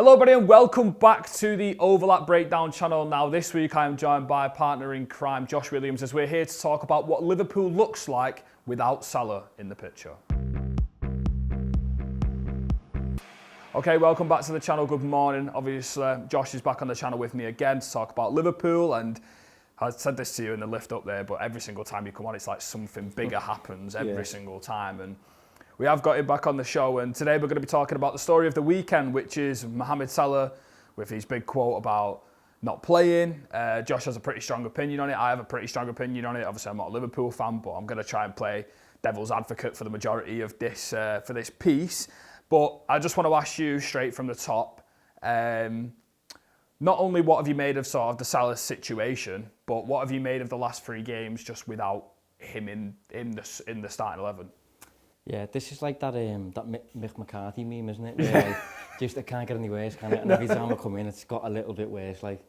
Hello everybody and welcome back to the Overlap Breakdown channel. Now this week I am joined by partner in crime Josh Williams as we're here to talk about what Liverpool looks like without Salah in the picture. Okay, welcome back to the channel, good morning. Obviously Josh is back on the channel with me again to talk about Liverpool, and I said this to you in the lift up there, but every single time you come on it's like something bigger happens every single time, and we have got him back on the show, and today we're going to be talking about the story of the weekend, which is Mohamed Salah with his big quote about not playing. Josh has a pretty strong opinion on it. I have a pretty strong opinion on it. Obviously, I'm not a Liverpool fan, but I'm going to try and play devil's advocate for the majority of this for this piece. But I just want to ask you straight from the top, not only what have you made of sort of the Salah situation, but what have you made of the last three games just without him in the starting 11? Yeah, this is like that Mick McCarthy meme, isn't it? Where, like, just it can't get any worse, can it? And every time I come in, it's got a little bit worse. Like,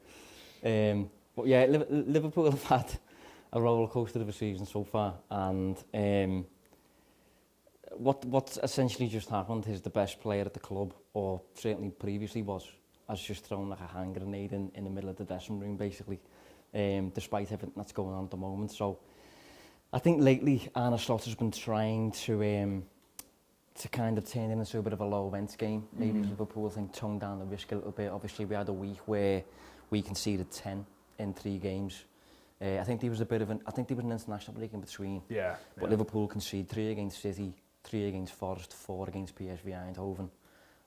but yeah, Liverpool have had a roller coaster of a season so far, and what essentially just happened is the best player at the club, or certainly previously has just thrown like a hand grenade in the middle of the dressing room, basically, despite everything that's going on at the moment. So I think lately Arne Slot has been trying to kind of turn it into a bit of a low events game. Maybe Liverpool tone down the risk a little bit. Obviously we had a week where we conceded 10 in 3 games. I think there was an international break in between. But Liverpool conceded 3 against City, 3 against Forest, 4 against PSV Eindhoven.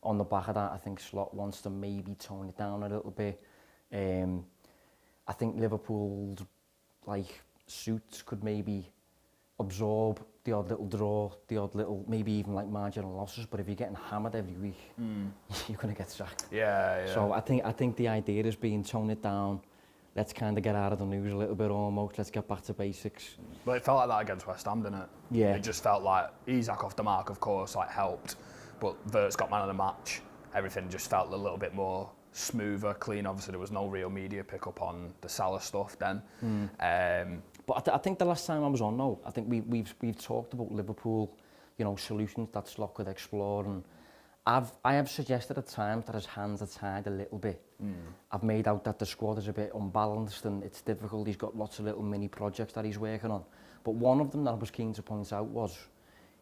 On the back of that, I think Slot wants to maybe tone it down a little bit. I think Liverpool's suits could maybe absorb the odd little draw, the odd little, maybe even like marginal losses, but if you're getting hammered every week, you're going to get sacked. So I think the idea is being tone it down, let's kind of get out of the news a little bit almost, let's get back to basics. But it felt like that against West Ham, didn't it? Yeah. It just felt like Isak off the mark, of course, like helped, but Vert's got man of the match. Everything just felt a little bit more smoother, clean. Obviously, there was no real media pick-up on the Salah stuff then. But I think the last time I was on, though, I think we've talked about Liverpool, you know, solutions that Slot could explore, and I have suggested at times that his hands are tied a little bit. I've made out that the squad is a bit unbalanced and it's difficult. He's got lots of little mini projects that he's working on. But one of them that I was keen to point out was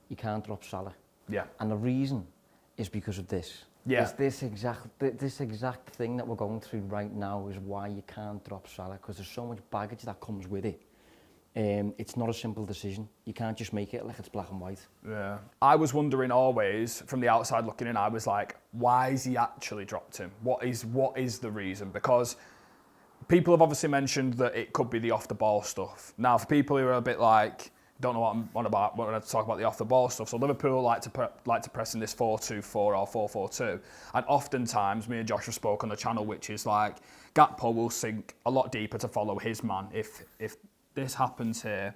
he can't drop Salah. Yeah. And the reason is because of this. Yeah. This exact thing that we're going through right now is why you can't drop Salah, because there's so much baggage that comes with it. It's not a simple decision. You can't just make it like it's black and white. Yeah. I was wondering always, from the outside looking in, I was like, why has he actually dropped him? What is the reason? Because people have obviously mentioned that it could be the off-the-ball stuff. Now, for people who are a bit like, don't know what I'm on about when I talk about the off-the-ball stuff, so Liverpool like to press in this 4-2-4 or 4-4-2. And oftentimes, me and Josh have spoke on the channel, which is like, Gakpo will sink a lot deeper to follow his man. If this happens here,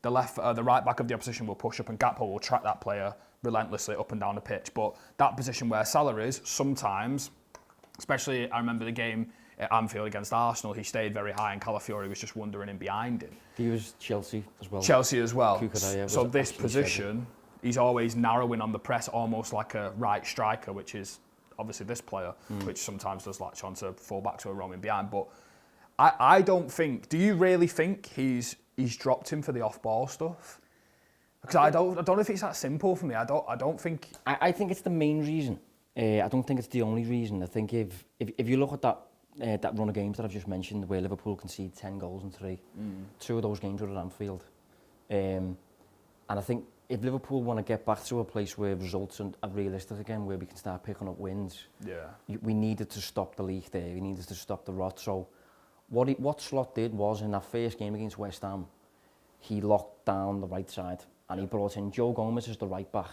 the right back of the opposition will push up and Gakpo will track that player relentlessly up and down the pitch. But that position where Salah is, sometimes, especially I remember the game at Anfield against Arsenal, he stayed very high and Calafiori was just wandering in behind him. He was Chelsea as well. So this position, he's always narrowing on the press, almost like a right striker, which is obviously this player, which sometimes does latch on to fall back to a roaming behind. But I don't think. Do you really think he's dropped him for the off-ball stuff? Because I don't know if it's that simple for me. I don't think. I think it's the main reason. I don't think it's the only reason. I think if you look at that run of games that I've just mentioned, where Liverpool conceded 10 goals in 3, 2 of those games were at Anfield, and I think if Liverpool want to get back to a place where results are realistic again, where we can start picking up wins, we needed to stop the leak there. We needed to stop the rot. So what Slot did was, in that first game against West Ham, he locked down the right side and he brought in Joe Gomez as the right back,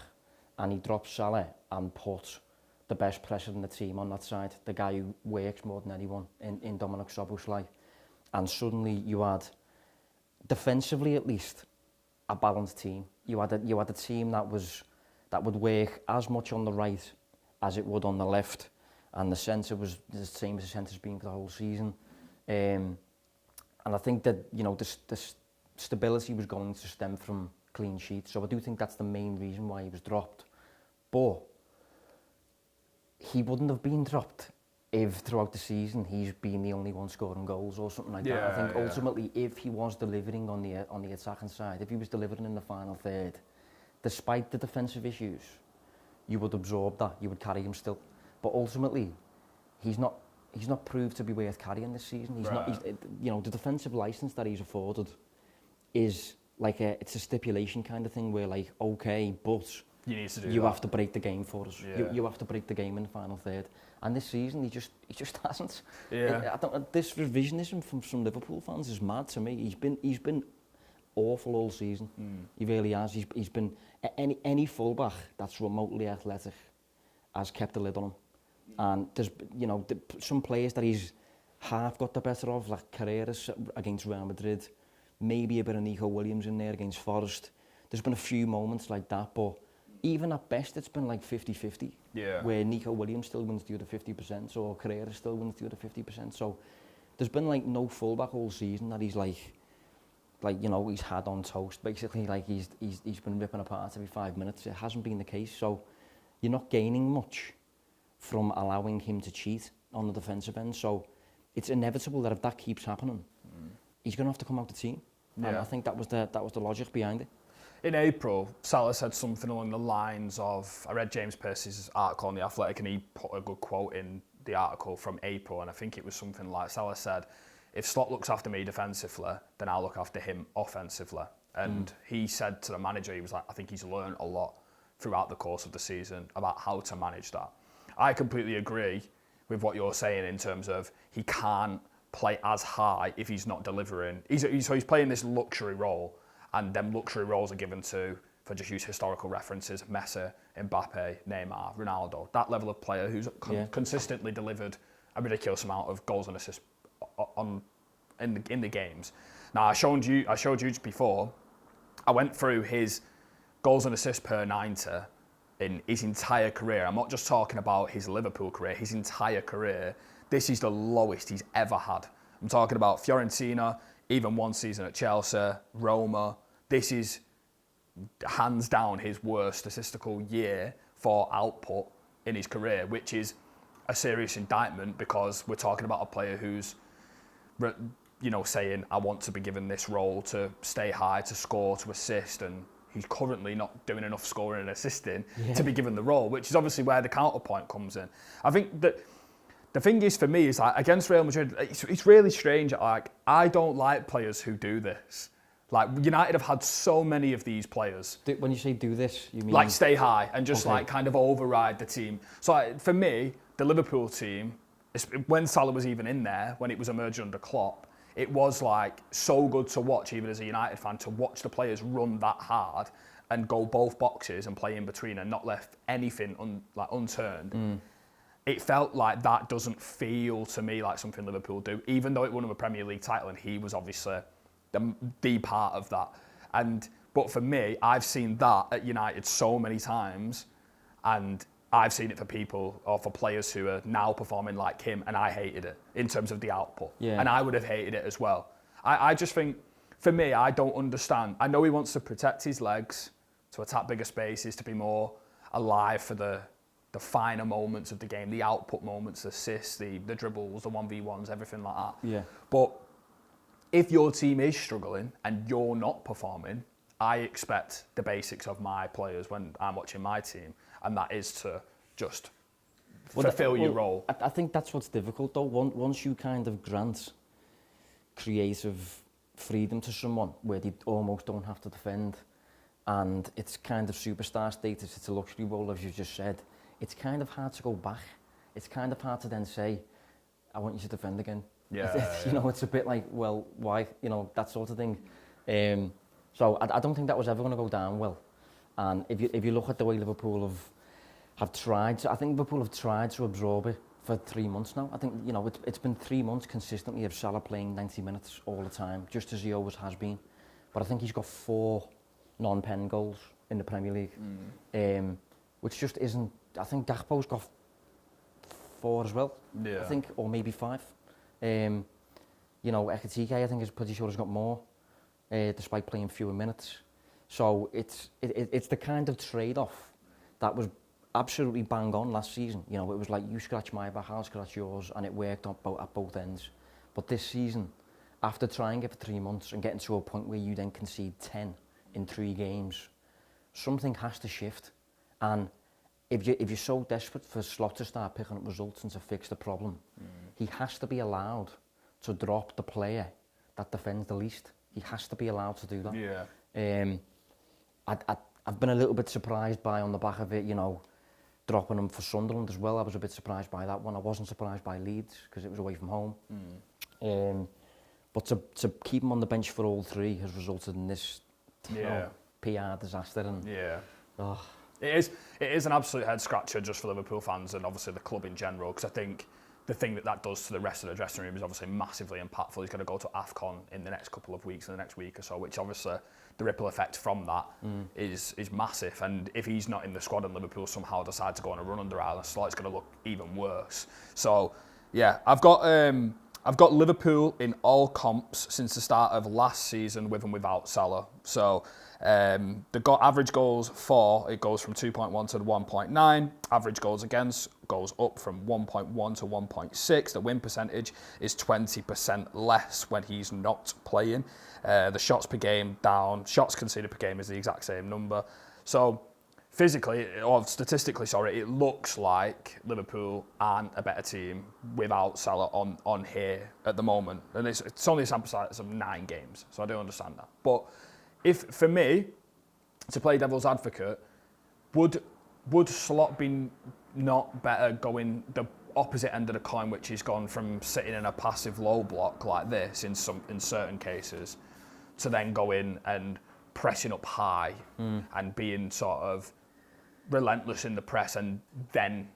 and he dropped Salah and put the best presser in the team on that side, the guy who works more than anyone in Dominic Szoboszlai. And suddenly you had, defensively at least, a balanced team. You had a team that would work as much on the right as it would on the left, and the centre was the same as the centre's been for the whole season. And I think that, you know, the stability was going to stem from clean sheets. So I do think that's the main reason why he was dropped. But he wouldn't have been dropped if throughout the season he's been the only one scoring goals or something like that. I think ultimately, if he was delivering on the attacking side, if he was delivering in the final third, despite the defensive issues, you would absorb that, you would carry him still. But ultimately, he's not proved to be worth carrying this season. The defensive license that he's afforded is like it's a stipulation kind of thing where like, okay, but you have to break the game for us. Yeah. You have to break the game in the final third. And this season, he just hasn't. Yeah. This revisionism from Liverpool fans is mad to me. He's been awful all season. He really has. He's been any fullback that's remotely athletic has kept a lid on him. And there's some players that he's half got the better of, like Carrera against Real Madrid, maybe a bit of Nico Williams in there against Forest. There's been a few moments like that, but even at best it's been like 50-50, where Nico Williams still wins the other 50%, or Carrera still wins the other 50%. So there's been like no fullback all season that he's he's had on toast. Basically, like he's been ripping apart every 5 minutes. It hasn't been the case. So you're not gaining much from allowing him to cheat on the defensive end. So it's inevitable that if that keeps happening, he's going to have to come out the team. Yeah. And I think that was the logic behind it. In April, Salah said something along the lines of, I read James Pearce's article on The Athletic and he put a good quote in the article from April, and I think it was something like, Salah said, if Slot looks after me defensively, then I'll look after him offensively. And he said to the manager, he was like, I think he's learned a lot throughout the course of the season about how to manage that. I completely agree with what you're saying in terms of he can't play as high if he's not delivering. So he's playing this luxury role, and them luxury roles are given to, for just use historical references, Messi, Mbappe, Neymar, Ronaldo. That level of player who's consistently delivered a ridiculous amount of goals and assists in the games. Now I showed you before. I went through his goals and assists per 90 in his entire career. I'm not just talking about his Liverpool career, his entire career. This is the lowest he's ever had. I'm talking about Fiorentina, even one season at Chelsea, Roma. This is hands down his worst statistical year for output in his career, which is a serious indictment because we're talking about a player who's, saying, I want to be given this role to stay high, to score, to assist, and he's currently not doing enough scoring and assisting to be given the role, which is obviously where the counterpoint comes in. I think that the thing is for me is like against Real Madrid, it's really strange. Like I don't like players who do this. Like United have had so many of these players. When you say do this, you mean like stay high and just like kind of override the team. So like, for me, the Liverpool team, when Salah was even in there, when it was emerging under Klopp, it was like so good to watch, even as a United fan, to watch the players run that hard and go both boxes and play in between and not left anything unturned. It felt like that doesn't feel to me like something Liverpool do, even though it won him a Premier League title and he was obviously the part of that. But for me, I've seen that at United so many times, and I've seen it for people or for players who are now performing like him, and I hated it in terms of the output. Yeah. And I would have hated it as well. I just think, for me, I don't understand. I know he wants to protect his legs, to attack bigger spaces, to be more alive for the finer moments of the game, the output moments, the assists, the dribbles, the 1v1s, everything like that. Yeah. But if your team is struggling and you're not performing, I expect the basics of my players when I'm watching my team, and that is to just fulfill your role. I think that's what's difficult though. Once you kind of grant creative freedom to someone where they almost don't have to defend, and it's kind of superstar status, it's a luxury role as you just said, it's kind of hard to go back. It's kind of hard to then say, I want you to defend again. It's a bit like, well, why? That sort of thing. So I don't think that was ever going to go down well. And if you look at the way Liverpool have tried, I think Liverpool have tried to absorb it for 3 months now. I think, it's been 3 months consistently of Salah playing 90 minutes all the time, just as he always has been. But I think he's got 4 non-pen goals in the Premier League, which just isn't. I think Gakpo's got 4 as well. Yeah. I think, or maybe 5. Ekitike, I think, is pretty sure has got more, despite playing fewer minutes. So it's the kind of trade-off that was absolutely bang on last season. You know, it was like you scratch my back, I'll scratch yours, and it worked at both ends. But this season, after trying it for 3 months and getting to a point where you then concede 10 in 3 games, something has to shift. And if you're so desperate for Slot to start picking up results and to fix the problem, he has to be allowed to drop the player that defends the least. He has to be allowed to do that. Yeah. I've been a little bit surprised by, on the back of it, you know, dropping him for Sunderland as well. I was a bit surprised by that one. I wasn't surprised by Leeds because it was away from home. But to keep him on the bench for all 3 has resulted in this PR disaster. And It is an absolute head scratcher just for Liverpool fans and obviously the club in general, because I think the thing that does to the rest of the dressing room is obviously massively impactful. He's going to go to AFCON in the next couple of weeks, in the next week or so, which obviously the ripple effect from that is massive. And if he's not in the squad and Liverpool somehow decide to go on a run under Arne Slot, it's going to look even worse. So yeah, I've got Liverpool in all comps since the start of last season, with and without Salah. So the average goals for, it goes from 2.1 to 1.9. Average goals against goes up from 1.1 to 1.6. The win percentage is 20% less when he's not playing. The shots per game down. Shots conceded per game is the exact same number. So physically, or statistically, sorry, it looks like Liverpool aren't a better team without Salah on here at the moment. And it's only a sample size of 9 games, so I do understand that. But if, for me, to play devil's advocate, would Slot be not better going the opposite end of the coin, which he's gone from sitting in a passive low block like this in certain cases, to then go in and pressing up high and being sort of relentless in the press and then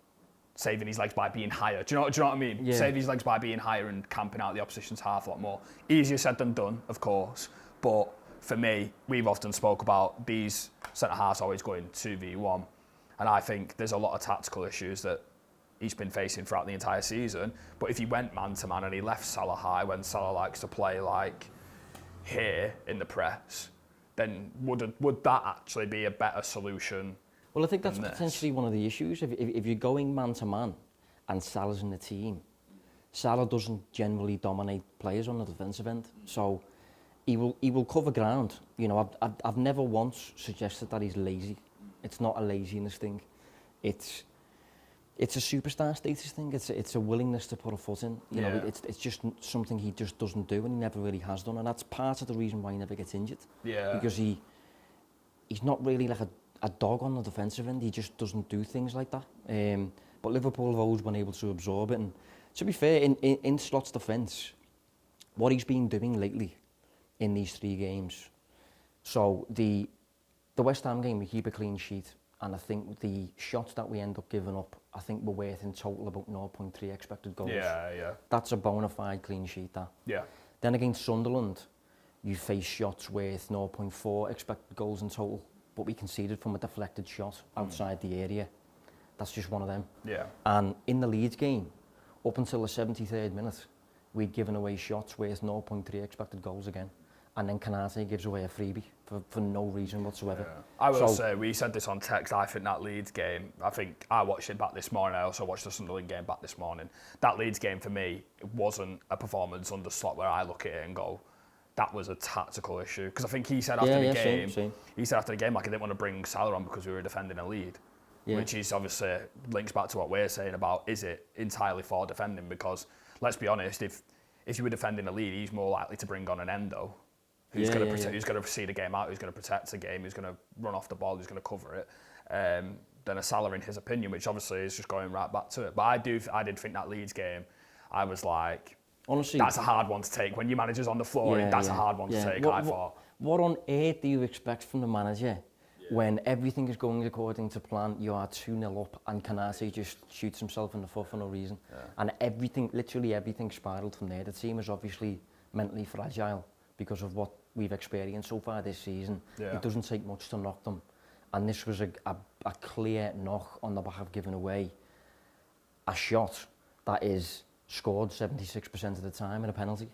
saving his legs by being higher. Do you know what I mean? Yeah. Saving his legs by being higher and camping out the opposition's half a lot more. Easier said than done, of course, but for me, we've often spoke about these centre-halves always going 2v1, and I think there's a lot of tactical issues that he's been facing throughout the entire season. But if he went man-to-man and he left Salah high when Salah likes to play like here in the press, then would that actually be a better solution? Well, I think that's potentially one of the issues. If you're going man-to-man and Salah's in the team, Salah doesn't generally dominate players on the defensive end. So he will cover ground. You know, I've never once suggested that he's lazy. It's not a laziness thing. It's a superstar status thing. It's a willingness to put a foot in. You know, it's just something he just doesn't do, and he never really has done. And that's part of the reason why he never gets injured. Yeah. Because he's not really like a dog on the defensive end. He just doesn't do things like that. But Liverpool have always been able to absorb it. And to be fair, in Slot's defence, what he's been doing lately in these 3 games. So the West Ham game, we keep a clean sheet, and I think the shots that we end up giving up, I think we're worth in total about 0.3 expected goals. Yeah. That's a bona fide clean sheet, that. Yeah. Then against Sunderland, you face shots worth 0.4 expected goals in total, but we conceded from a deflected shot outside the area. That's just one of them. Yeah. And in the Leeds game, up until the 73rd minute, we'd given away shots worth 0.3 expected goals again. And then Kanate gives away a freebie for no reason whatsoever. Yeah. I will say, we said this on text, I think that Leeds game, I think I watched it back this morning, I also watched the Sunderland game back this morning. That Leeds game for me, it wasn't a performance under Slot where I look at it and go, that was a tactical issue. Because I think he said after the game, he said after the game, like, he didn't want to bring Salah on because we were defending a lead. Yeah. Which is obviously links back to what we're saying about, is it entirely for defending? Because let's be honest, if you were defending a lead, he's more likely to bring on an Endo. Who's going to see the game out, who's going to protect the game, who's going to run off the ball, who's going to cover it, than a Salah in his opinion, which obviously is just going right back to it. But I did think that Leeds game, I was like, honestly, that's a hard one to take. When your manager's on the floor, that's a hard one to take, I thought. What on earth do you expect from the manager when everything is going according to plan? You are 2-0 up and Kanate just shoots himself in the foot for no reason. Yeah. And everything, literally everything spiralled from there. The team is obviously mentally fragile because of what we've experienced so far this season. Yeah. It doesn't take much to knock them. And this was a clear knock on the back of giving away a shot that is scored 76% of the time in a penalty.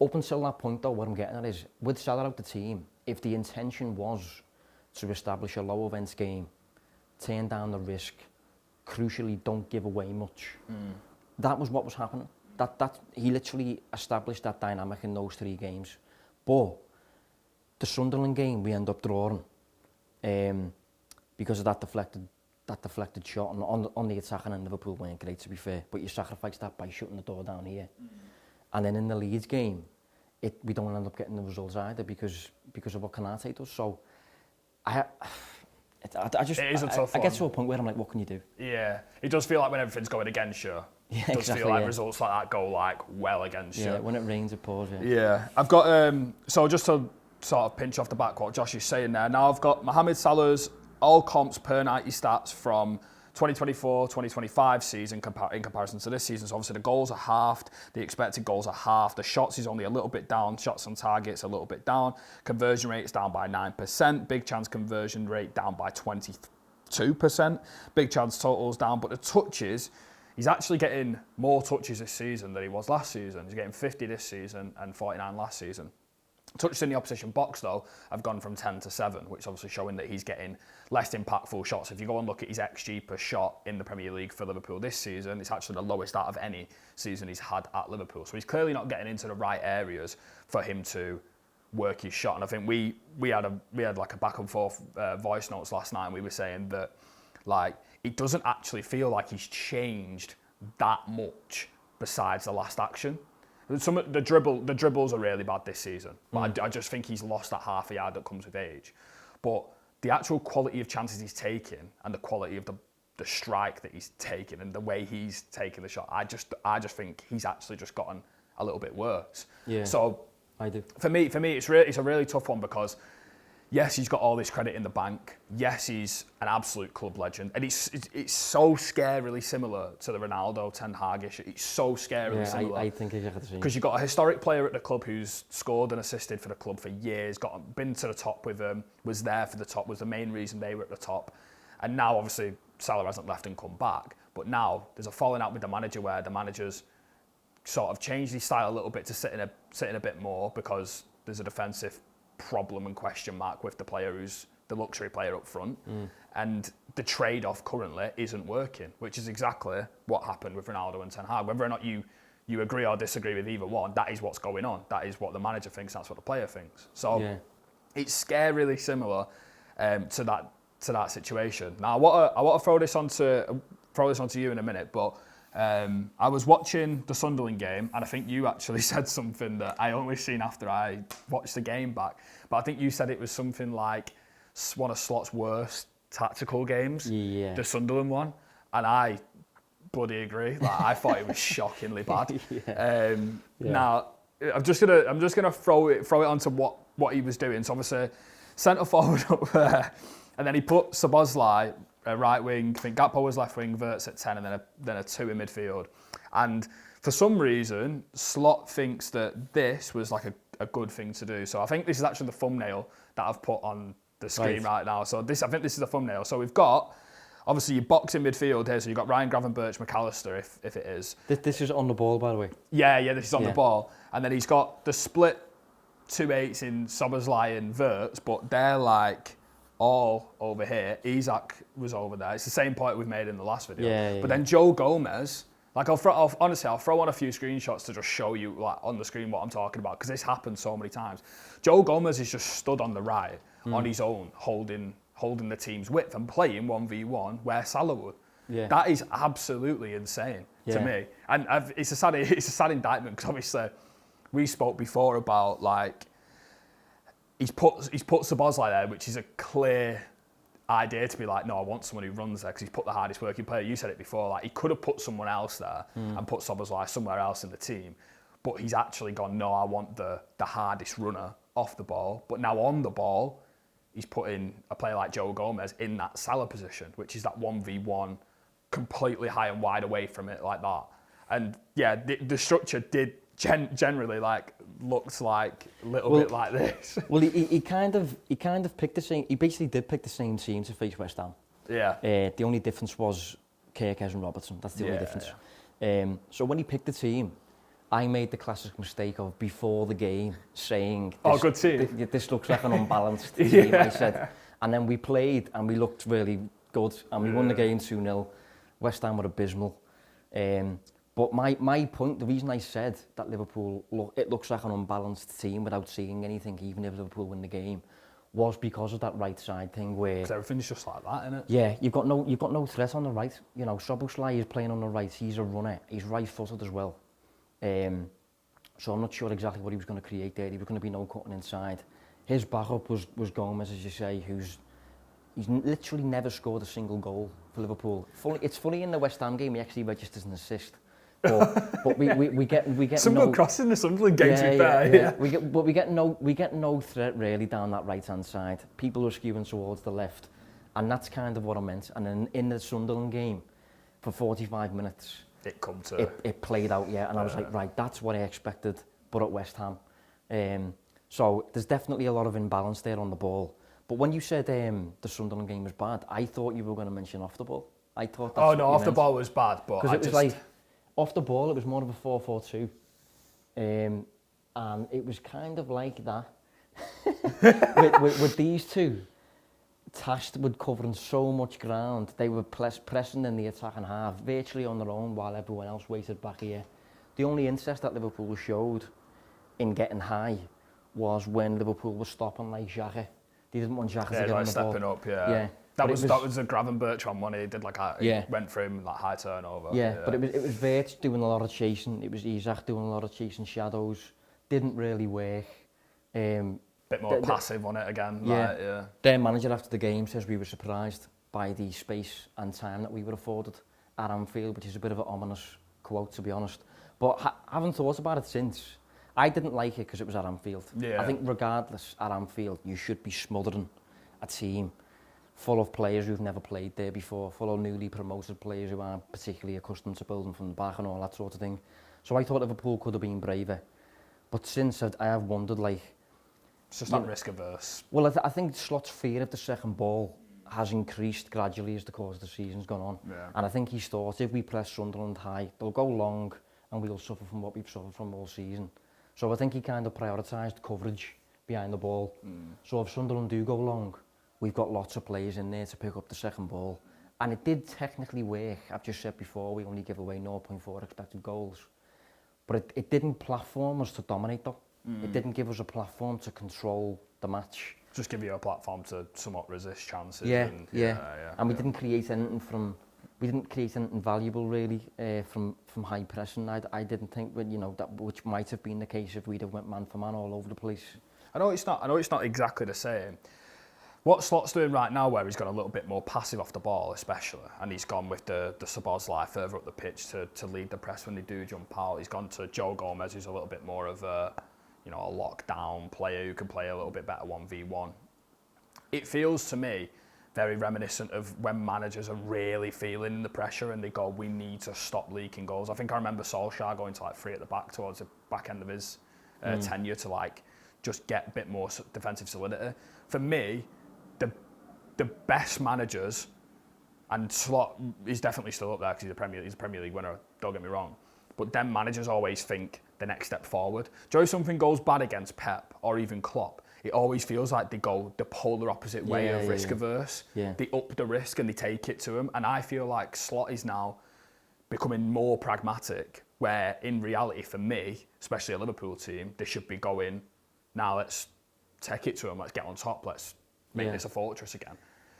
Up until that point though, what I'm getting at is, with Salah out the team, if the intention was to establish a low events game turn down the risk, crucially don't give away much. That was what was happening. That he literally established that dynamic in those 3 games. But the Sunderland game we end up drawing because of that deflected shot on the attacking end. Liverpool weren't great, to be fair, but you sacrifice that by shutting the door down here. And then in the Leeds game, we don't end up getting the results either because of what Konate does. So I just it is a tough I one. get to a point where I'm like, what can you do? Yeah, it does feel like when everything's going against you, Yeah, it does exactly, feel like yeah. results like that go like well against you. Yeah, when it rains, it pours. Yeah, I've got so just to sort of pinch off the back what Josh is saying there. Now I've got Mohamed Salah's all comps per 90 stats from 2024-2025 season in comparison to this season. So obviously the goals are halved, the expected goals are halved, the shots is only a little bit down, shots on targets a little bit down, conversion rate is down by 9%, big chance conversion rate down by 22%, big chance totals down, but the touches, he's actually getting more touches this season than he was last season. He's getting 50 this season and 49 last season. Touches in the opposition box, though, have gone from 10 to 7, which is obviously showing that he's getting less impactful shots. If you go and look at his XG per shot in the Premier League for Liverpool this season, it's actually the lowest out of any season he's had at Liverpool. So he's clearly not getting into the right areas for him to work his shot. And I think we had like a back and forth voice notes last night, and we were saying that like it doesn't actually feel like he's changed that much besides the last action. Some of the dribbles are really bad this season. But I just think he's lost that half a yard that comes with age. But the actual quality of chances he's taking and the quality of the strike that he's taking and the way he's taking the shot, I just think he's actually just gotten a little bit worse. Yeah. So I do. For me, it's a really tough one because yes, he's got all this credit in the bank. Yes, he's an absolute club legend, and it's so scarily similar to the Ronaldo Ten Hag-ish. It's so scarily similar. I think exactly the same. Because you've got a historic player at the club who's scored and assisted for the club for years, been to the top with them, was there for the top, was the main reason they were at the top, and now obviously Salah hasn't left and come back. But now there's a falling out with the manager where the manager's sort of changed his style a little bit to sit in a bit more because there's a defensive problem and question mark with the player who's the luxury player up front, and the trade-off currently isn't working, which is exactly what happened with Ronaldo and Ten Hag. Whether or not you agree or disagree with either one, that is what's going on. That is what the manager thinks. That's what the player thinks. So it's scarily similar to that situation. Now I want to throw this onto you in a minute, but I was watching the Sunderland game, and I think you actually said something that I only seen after I watched the game back. But I think you said it was something like one of Slot's worst tactical games, the Sunderland one, and I bloody agree. Like, I thought it was shockingly bad. Now I'm just gonna throw it onto what he was doing. So obviously centre forward up there, and then he put Szoboszlai right wing, I think Gakpo was left wing, Wirtz at 10, and then a 2 in midfield. And for some reason, Slot thinks that this was like a good thing to do. So I think this is actually the thumbnail that I've put on the screen right now. So I think this is the thumbnail. So we've got, obviously, your box in midfield here. So you've got Ryan Gravenberch, McAllister, if it is. This is on the ball, by the way. Yeah, this is on the ball. And then he's got the split 2/8s in Szoboszlai and Wirtz, but they're like all over here. Isak was over there. It's the same point we've made in the last video. But then Joe Gomez, like I'll throw on a few screenshots to just show you like on the screen what I'm talking about, because this happened so many times. Joe Gomez is just stood on the right on his own, holding the team's width and playing 1v1 where Salah would. That is absolutely insane to me. And it's a sad indictment, because obviously we spoke before about like he's put Szoboszlai there, which is a clear idea to be like, no, I want someone who runs there because he's put the hardest working player. You said it before, like he could have put someone else there and put Szoboszlai somewhere else in the team, but he's actually gone, no, I want the hardest runner off the ball. But now on the ball, he's putting a player like Joe Gomez in that Salah position, which is that 1v1, completely high and wide away from it like that. And yeah, the structure did generally like looks like a little bit like this. Well, he kind of picked the same. He basically did pick the same team to face West Ham. The only difference was Kerkez and Robertson. That's the only difference. So when he picked the team, I made the classic mistake of before the game saying, good team. This looks like an unbalanced team. I said, and then we played and we looked really good. And we won the game 2-0. West Ham were abysmal. But my point, the reason I said that Liverpool, it looks like an unbalanced team without seeing anything, even if Liverpool win the game, was because of that right side thing where... Because everything's just like that, isn't it? Yeah, you've got no threat on the right. You know, Szoboszlai is playing on the right. He's a runner. He's right-footed as well. So I'm not sure exactly what he was going to create there. He was going to be no cutting inside. His backup was Gomez, as you say, he's literally never scored a single goal for Liverpool. It's funny in the West Ham game he actually registers an assist. But we get some good crossing the Sunderland game to be fair. Yeah. We get no threat really down that right hand side. People are skewing towards the left, and that's kind of what I meant. And then in the Sunderland game, for 45 minutes, it played out, yeah. And I was like, right, that's what I expected, but at West Ham. So there's definitely a lot of imbalance there on the ball. But when you said the Sunderland game was bad, I thought you were going to mention off the ball. I thought that's off the ball was bad, but because it was like off the ball, it was more of a 4-4-2, and it was kind of like that with these two tasked with covering so much ground. They were pressing in the attacking half, virtually on their own, while everyone else waited back here. The only interest that Liverpool showed in getting high was when Liverpool was stopping like Xhaka. They didn't want Xhaka to get on the stepping ball. Up, yeah. That was a Gravenberch one. He did he went for him like high turnover. Yeah, but it was Vert doing a lot of chasing. It was Isak doing a lot of chasing shadows. Didn't really work. Bit more passive on it again. Yeah. Their manager after the game says we were surprised by the space and time that we were afforded at Anfield, which is a bit of an ominous quote, to be honest. But I haven't thought about it since. I didn't like it because it was at Anfield. Yeah. I think regardless, at Anfield, you should be smothering a team full of players who've never played there before, full of newly promoted players who aren't particularly accustomed to building from the back and all that sort of thing. So I thought Liverpool could have been braver. But since I have wondered, like... It's just that risk-averse. Well, I think Slot's fear of the second ball has increased gradually as the course of the season's gone on. Yeah. And I think he's thought, if we press Sunderland high, they'll go long and we'll suffer from what we've suffered from all season. So I think he kind of prioritised coverage behind the ball. So if Sunderland do go long, we've got lots of players in there to pick up the second ball. And it did technically work. I've just said before, we only give away 0.4 expected goals. But it didn't platform us to dominate though. It didn't give us a platform to control the match. Just give you a platform to somewhat resist chances. And we didn't create anything valuable really from high pressing. I didn't think that, which might have been the case if we'd have went man for man all over the place. I know it's not exactly the same. What Slot's doing right now, where he's gone a little bit more passive off the ball, especially, and he's gone with the Szoboszlai further up the pitch to lead the press when they do jump out. He's gone to Joe Gomez, who's a little bit more of a lockdown player who can play a little bit better 1v1. It feels to me very reminiscent of when managers are really feeling the pressure and they go, we need to stop leaking goals. I think I remember Solskjaer going to 3 at the back towards the back end of his tenure to just get a bit more defensive solidity. For me, the best managers, and Slot is definitely still up there because he's a Premier League winner, don't get me wrong, but them managers always think the next step forward. Joe, something goes bad against Pep or even Klopp, it always feels like they go the polar opposite way of risk-averse. Yeah. They up the risk and they take it to them. And I feel like Slot is now becoming more pragmatic, where in reality for me, especially a Liverpool team, they should be going, now let's take it to them, let's get on top, let's make this a fortress again.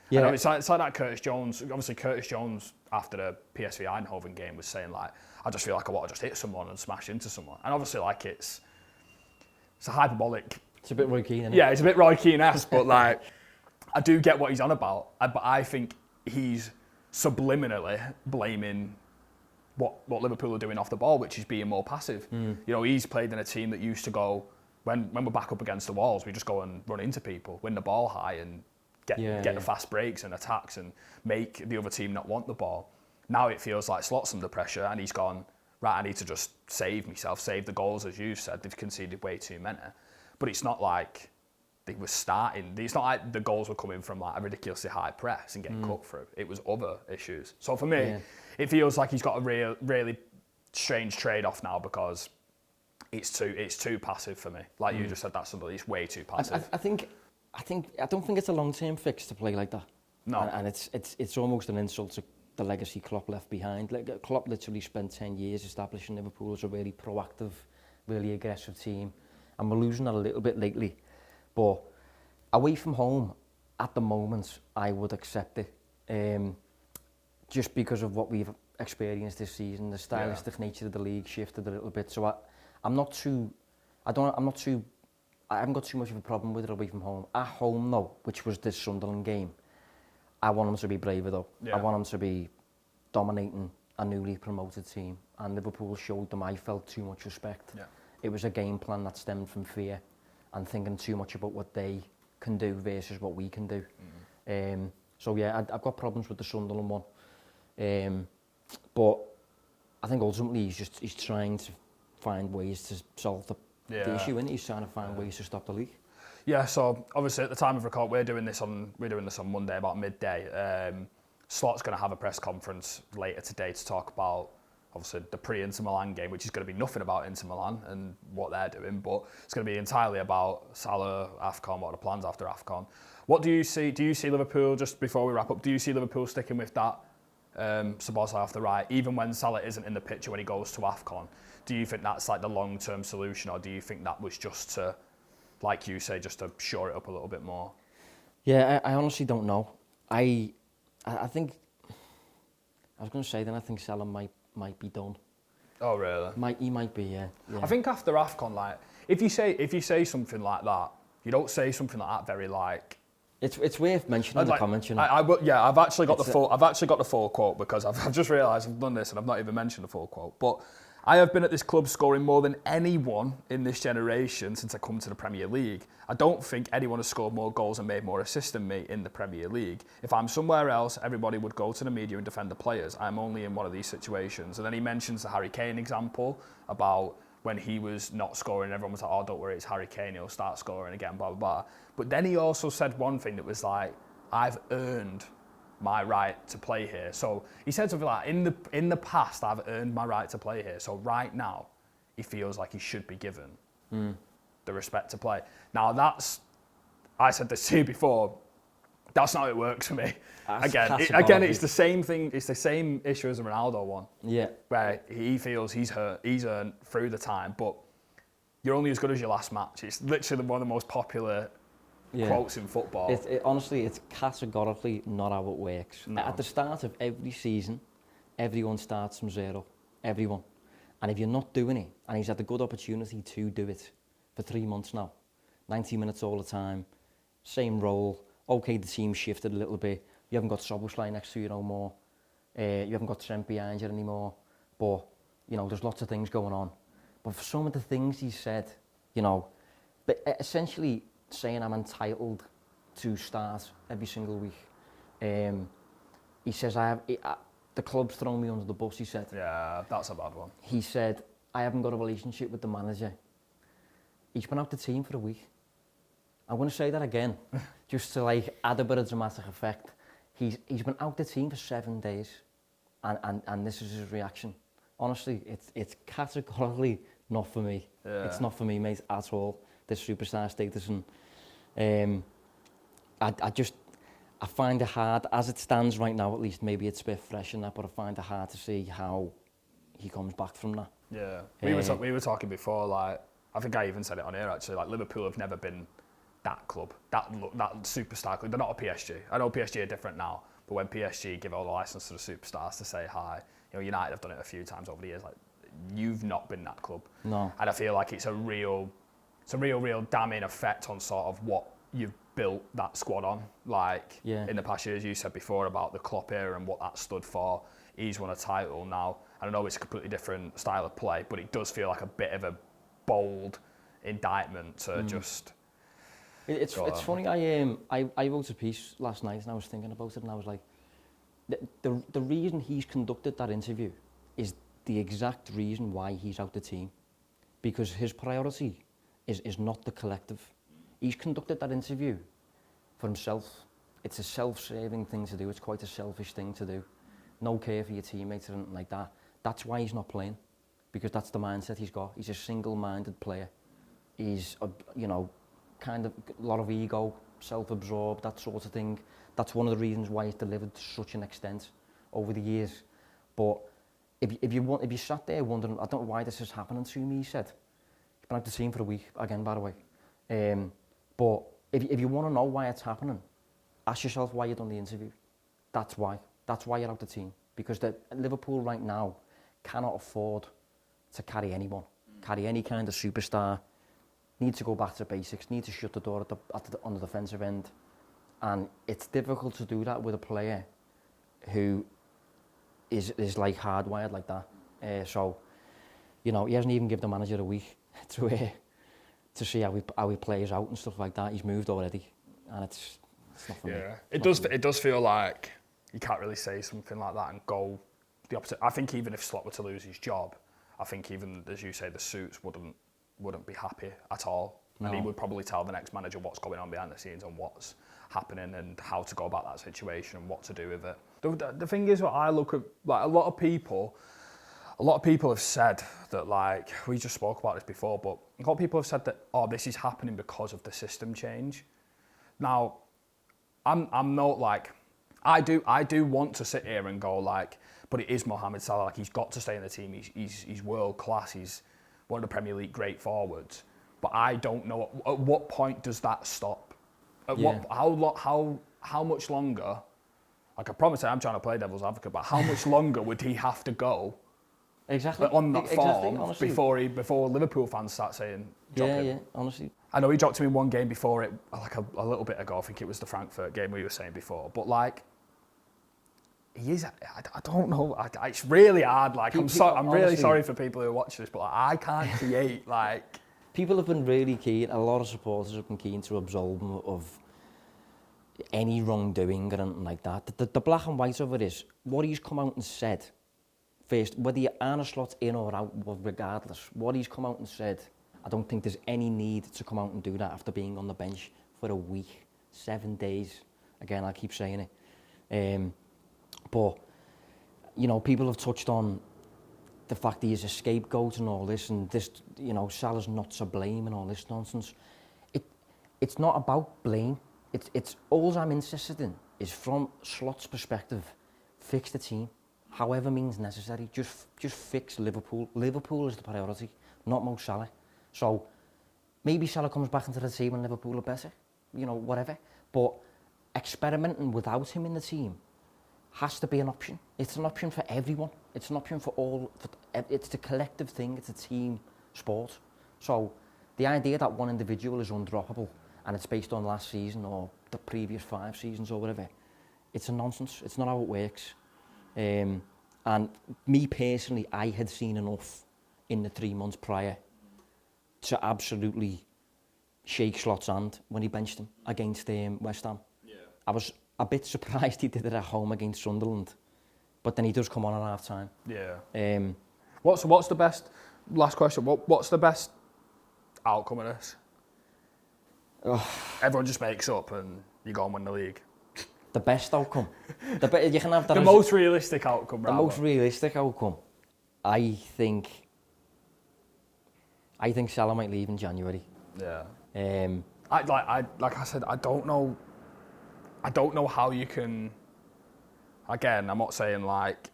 Yeah. It's like that Curtis Jones. Obviously, Curtis Jones, after the PSV Eindhoven game, was saying, I just feel like I want to just hit someone and smash into someone. And obviously, it's a hyperbolic... It's a bit Roy Keane, isn't it? Yeah, it's a bit Roy Keane-esque, but I do get what he's on about. But I think he's subliminally blaming what Liverpool are doing off the ball, which is being more passive. He's played in a team that used to go, when we're back up against the walls, we just go and run into people, win the ball high and get the fast breaks and attacks and make the other team not want the ball. Now it feels like Slot's under pressure and he's gone, right, I need to just save the goals, as you said. They've conceded way too many. But it's not like they were starting. It's not like the goals were coming from a ridiculously high press and getting cut through. It was other issues. So for me, it feels like he's got a really strange trade-off now because it's too passive for me. Like you just said, that's somebody. It's way too passive. I don't think it's a long-term fix to play like that. No. And it's almost an insult to the legacy Klopp left behind. Like, Klopp literally spent 10 years establishing Liverpool as a really proactive, really aggressive team. And we're losing that a little bit lately. But away from home, at the moment, I would accept it. Just because of what we've experienced this season, the stylistic nature of the league shifted a little bit. So I haven't got too much of a problem with it away from home. At home though, which was this Sunderland game, I want them to be braver though. Yeah. I want them to be dominating a newly promoted team. And Liverpool showed them, I felt, too much respect. Yeah. It was a game plan that stemmed from fear and thinking too much about what they can do versus what we can do. So yeah, I've got problems with the Sunderland one. But I think ultimately he's trying to find ways to solve the issue, and he's trying to find ways to stop the league. Yeah, so obviously at the time of record, we're doing this on Monday about midday. Slot's going to have a press conference later today to talk about obviously the pre-Inter Milan game, which is going to be nothing about Inter Milan and what they're doing, but it's going to be entirely about Salah, AFCON, what are the plans after AFCON. What do you see? Do you see Liverpool, just before we wrap up, do you see Liverpool sticking with that Szoboszlai off the right, even when Salah isn't in the picture when he goes to AFCON? Do you think that's like the long-term solution, or do you think that was just to, like you say, just to shore it up a little bit more? Yeah, I honestly don't know. I think, I was going to say then I think Salah might be done. Oh really? He might be, yeah. I think after AFCON, like if you say something like that, you don't say something like that very like. It's worth mentioning in the comments, you know. I've actually got the full quote because I've just realised I've done this and I've not even mentioned the full quote. But I have been at this club scoring more than anyone in this generation since I come to the Premier League. I don't think anyone has scored more goals and made more assists than me in the Premier League. If I'm somewhere else, everybody would go to the media and defend the players. I'm only in one of these situations. And then he mentions the Harry Kane example about when he was not scoring, everyone was like, oh, don't worry, it's Harry Kane, he'll start scoring again, blah, blah, blah. But then he also said one thing that was like, I've earned my right to play here. So he said something like, in the past, I've earned my right to play here. So right now, he feels like he should be given the respect to play. Now I said this to you before, that's not how it works for me. Again, it's the same thing. It's the same issue as the Ronaldo one. Yeah. Where he feels he's earned through the time, but you're only as good as your last match. It's literally one of the most popular quotes in football. Honestly, it's categorically not how it works. No. At the start of every season, everyone starts from zero. Everyone. And if you're not doing it, and he's had a good opportunity to do it for 3 months now, 90 minutes all the time, same role. Okay, the team shifted a little bit. You haven't got Szoboszlai next to you no more. You haven't got Trent behind you anymore. But, you know, there's lots of things going on. But for some of the things he said, you know, but essentially saying I'm entitled to start every single week. He says, the club's thrown me under the bus, he said. Yeah, that's a bad one. He said, I haven't got a relationship with the manager. He's been out the team for a week. I'm going to say that again, just to like add a bit of dramatic effect. He's been out the team for 7 days, and this is his reaction. Honestly, it's categorically not for me. Yeah. It's not for me, mate, at all. This superstar status, and I find it hard as it stands right now. At least maybe it's a bit fresh in that, but I find it hard to see how he comes back from that. Yeah, we were talking before. Like I think I even said it on here actually. Like Liverpool have never been that club, that superstar club. They're not a PSG. I know PSG are different now, but when PSG give all the license to the superstars to say hi, you know, United have done it a few times over the years. Like, you've not been that club. No. And I feel like it's a real damning effect on sort of what you've built that squad on. Like in the past years, you said before about the Klopp era and what that stood for. He's won a title now. I know it's a completely different style of play, but it does feel like a bit of a bold indictment to just. It's funny. I wrote a piece last night and I was thinking about it and I was like, the reason he's conducted that interview is the exact reason why he's out the team, because his priority is not the collective. He's conducted that interview for himself. It's a self-serving thing to do. It's quite a selfish thing to do. No care for your teammates or anything like that. That's why he's not playing, because that's the mindset he's got. He's a single-minded player. He's, kind of a lot of ego, self-absorbed, that sort of thing. That's one of the reasons why it's delivered to such an extent over the years. But if you sat there wondering, I don't know why this is happening to me, he said. He's been out the team for a week, again, by the way. But if you want to know why it's happening, ask yourself why you've done the interview. That's why. That's why you're out the team. Because Liverpool right now cannot afford to carry anyone, carry any kind of superstar. Need to go back to basics, need to shut the door on the defensive end. And it's difficult to do that with a player who is like hardwired like that. So, you know, he hasn't even given the manager a week to see how he plays out and stuff like that. He's moved already, and it's not for me. Yeah, it does feel like you can't really say something like that and go the opposite. I think even if Slot were to lose his job, I think even, as you say, the suits wouldn't be happy at all. No. And he would probably tell the next manager what's going on behind the scenes and what's happening and how to go about that situation and what to do with it. The thing is, what I look at, like a lot of people have said that, like, we just spoke about this before, but a lot of people have said that, oh, this is happening because of the system change. Now, I'm not like, I do want to sit here and go like, but it is Mohamed Salah, like he's got to stay in the team. He's world class. He's one of the Premier League great forwards. But I don't know at what point does that stop? How much longer? Like I promise, I'm trying to play devil's advocate, but how much longer would he have to go? Exactly. On that form before Liverpool fans start saying drop him. Yeah, honestly. I know he dropped him in one game before it, like a little bit ago. I think it was the Frankfurt game we were saying before. But like, he is. I don't know. It's really hard. Like I'm really sorry for people who watch this, but like, I can't create like. People have been really keen. A lot of supporters have been keen to absolve him of any wrongdoing or anything like that. The black and white of it is what he's come out and said. First, whether Arne Slot's in or out, regardless, what he's come out and said, I don't think there's any need to come out and do that after being on the bench for a week, 7 days. Again, I keep saying it. But, you know, people have touched on the fact he is a scapegoat and all this, and this, you know, Salah's not to blame and all this nonsense. It's not about blame. It's all I'm interested in is from Slot's perspective, fix the team. However means necessary, just fix Liverpool. Liverpool is the priority, not Mo Salah. So maybe Salah comes back into the team and Liverpool are better, you know, whatever. But experimenting without him in the team has to be an option. It's an option for everyone. It's an option for all. It's a collective thing. It's a team sport. So the idea that one individual is undroppable and it's based on last season or the previous 5 seasons or whatever, it's a nonsense. It's not how it works. And me personally, I had seen enough in the 3 months prior to absolutely shake Slot's hand when he benched him against West Ham. Yeah. I was a bit surprised he did it at home against Sunderland, but then he does come on at half time. Yeah. What's the best? Last question. What's the best outcome of this? Everyone just makes up and you go and win the league. The best outcome. You can have that. The most realistic outcome. The most realistic outcome. I think Salah might leave in January. Yeah. Like I said, I don't know how you can. Again, I'm not saying like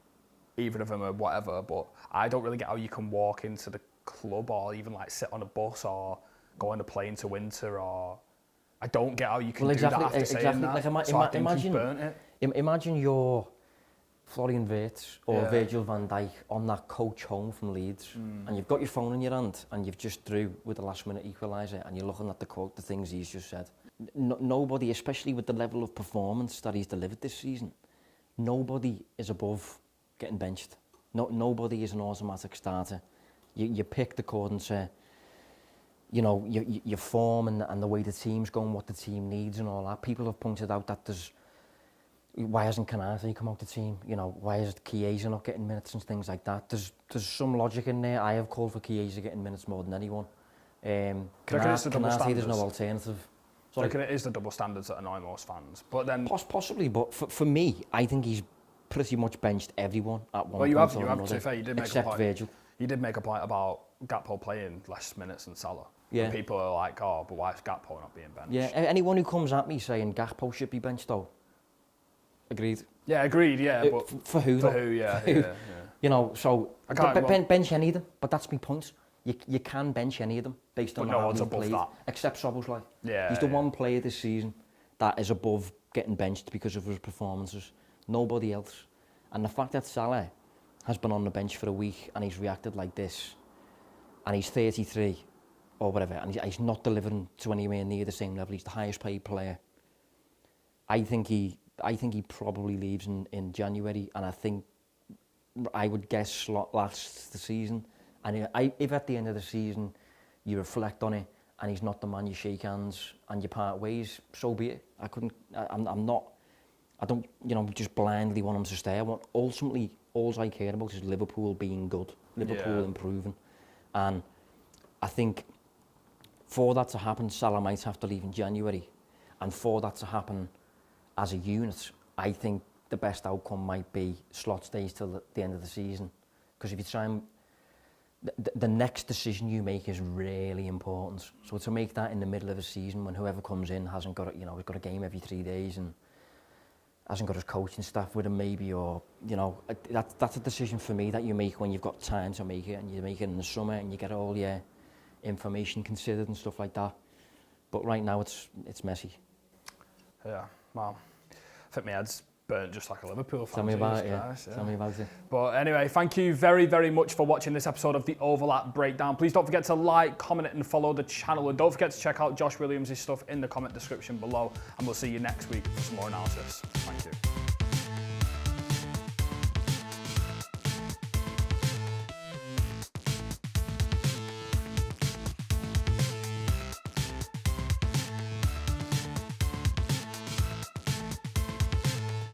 either of them or whatever, but I don't really get how you can walk into the club or even like sit on a bus or go on a plane to Winter or. I don't get how you can do that after saying that. Like, so I think he's burnt it. Imagine you're Florian Wirtz or Virgil van Dijk on that coach home from Leeds, and you've got your phone in your hand and you've just drew with the last minute equaliser and you're looking at the things he's just said. Nobody, especially with the level of performance that he's delivered this season, nobody is above getting benched. Nobody is an automatic starter. You picked according to, you know, your form and the way the team's going, what the team needs and all that. People have pointed out that why hasn't Canate come out the team? You know, why is Chiesa not getting minutes and things like that? There's some logic in there. I have called for Chiesa getting minutes more than anyone. Canate, there's no alternative. I reckon it is the double standards that annoy most fans. But then possibly, but for me, I think he's pretty much benched everyone at one point or another. To be fair, you did make except a point. Virgil. You did make a point about Gakpo playing less minutes than Salah. Yeah. And people are like, oh, but why is Gakpo not being benched? Yeah, anyone who comes at me saying Gakpo should be benched though, Agreed. Yeah, agreed. Yeah, but for who? For though? who? Yeah, For who? yeah. You know, so I can't- bench any of them, but that's my point. You can bench any of them based on But no how one's they've above played, that. except Szoboszlai. Yeah, He's the yeah. one player this season that is above getting benched because of his performances. Nobody else. And the fact that Salah has been on the bench for a week and he's reacted like this, and he's 33 or whatever, and he's not delivering to anywhere near the same level. He's the highest paid player. I think he probably leaves in January, and I would guess Slot lasts the season. And if at the end of the season you reflect on it and he's not the man, you shake hands and you part ways, so be it. I don't, just blindly want him to stay. Ultimately, all I care about is Liverpool being good, Liverpool improving. And I think for that to happen, Salah might have to leave in January. And for that to happen as a unit, I think the best outcome might be Slot stays till the end of the season. Because if you try and... The next decision you make is really important. So to make that in the middle of a season when whoever comes in hasn't got he's got a game every 3 days and hasn't got his coaching staff with him maybe, or that's a decision for me that you make when you've got time to make it, and you make it in the summer and you get all your information considered and stuff like that. But right now it's messy. Yeah, well, I think my head's burnt just like a Liverpool fan. Tell me about it, yeah. Tell me about it. But anyway, thank you very, very much for watching this episode of the Overlap Breakdown. Please don't forget to like, comment, and follow the channel. And don't forget to check out Josh Williams' stuff in the comment description below. And we'll see you next week for some more analysis. Thank you.